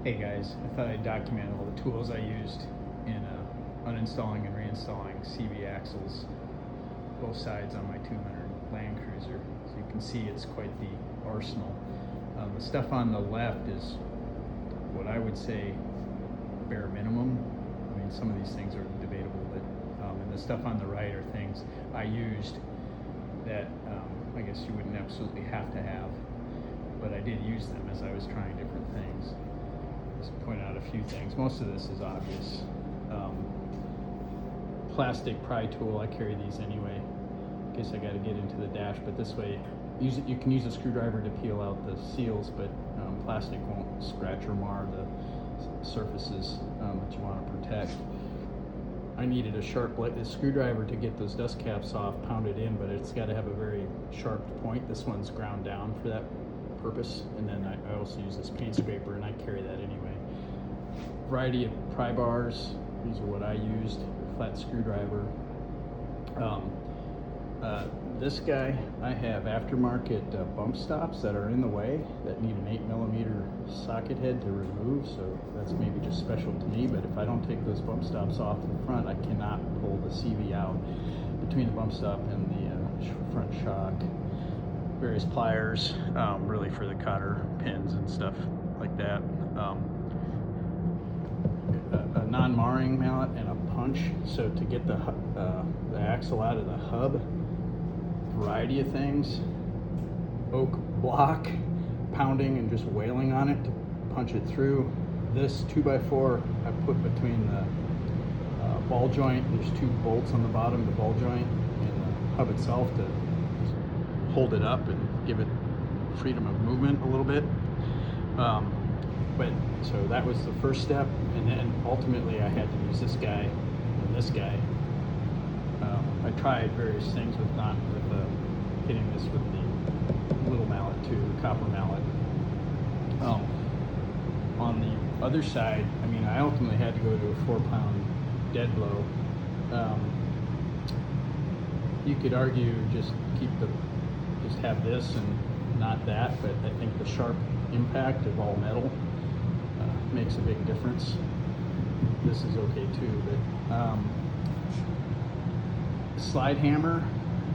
Hey guys, I thought I'd document all the tools I used in uninstalling and reinstalling CV axles, both sides on my 200 Land Cruiser. So you can see it's quite the arsenal. The stuff on the left is what I would say bare minimum. I mean, some of these things are debatable, but and the stuff on the right are things I used that I guess you wouldn't absolutely have to have, but I did use them as I was trying different things. Just point out a few things. Most of this is obvious. Plastic pry tool, I carry these anyway in case I got to get into the dash, but this way you can use a screwdriver to peel out the seals, but plastic won't scratch or mar the surfaces that you want to protect. I needed a sharp screwdriver to get those dust caps off, pound it in, but it's got to have a very sharp point. This one's ground down for that purpose, and then I also use this paint scraper, and I carry that anyway. Variety of pry bars. These are what I used. Flat screwdriver. This guy, I have aftermarket bump stops that are in the way that need an 8mm socket head to remove, so that's maybe just special to me, but if I don't take those bump stops off the front, I cannot pull the CV out between the bump stop and the front shock. Various pliers, really for the cotter pins and stuff like that. A non-marring mallet and a punch. So to get the axle out of the hub, variety of things. Oak block, pounding and just wailing on it to punch it through. This 2x4 I put between the ball joint. There's two bolts on the bottom, the ball joint and the hub itself to hold it up and give it freedom of movement a little bit. But so that was the first step, and then ultimately I had to use this guy and this guy. I tried various things with hitting this with the little mallet too, the copper mallet. On the other side, I mean, I ultimately had to go to a 4-pound dead blow. You could argue just have this and not that, but I think the sharp impact of all metal makes a big difference. This is okay too, but slide hammer,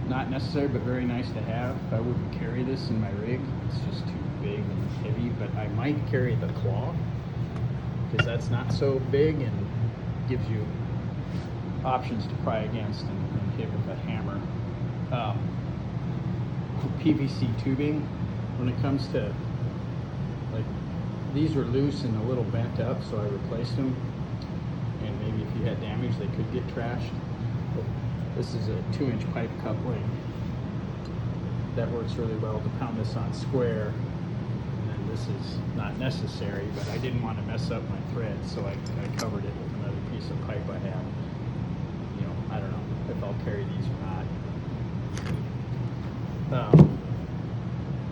not necessary, but very nice to have. I wouldn't carry this in my rig. It's just too big and heavy, but I might carry the claw because that's not so big and gives you options to pry against and hit with a hammer. PVC tubing, when it comes to, like, these were loose and a little bent up, so I replaced them, and maybe if you had damage they could get trashed. But this is a 2-inch pipe coupling that works really well to pound this on square, and then this is not necessary, but I didn't want to mess up my thread, so I covered it with another piece of pipe I have. You know, I don't know if I'll carry these or not.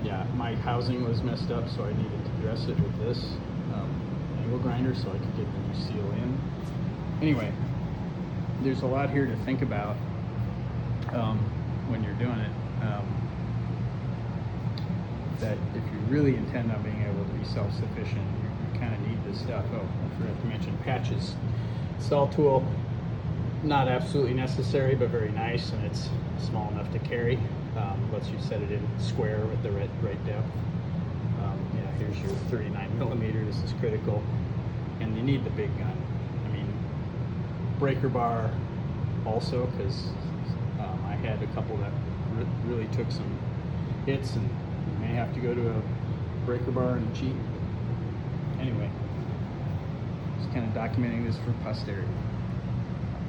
Yeah, my housing was messed up, so I needed to dress it with this angle grinder so I could get the new seal in. Anyway, there's a lot here to think about when you're doing it. That if you really intend on being able to be self-sufficient, you kind of need this stuff. Oh, I forgot to mention patches. Saw tool, not absolutely necessary, but very nice, and it's small enough to carry. Lets you set it in square with the right depth. Yeah, here's your 39mm. This is critical, and you need the big gun. I mean, breaker bar also, because I had a couple that really took some hits, and you may have to go to a breaker bar and cheat. Anyway, just kind of documenting this for posterity.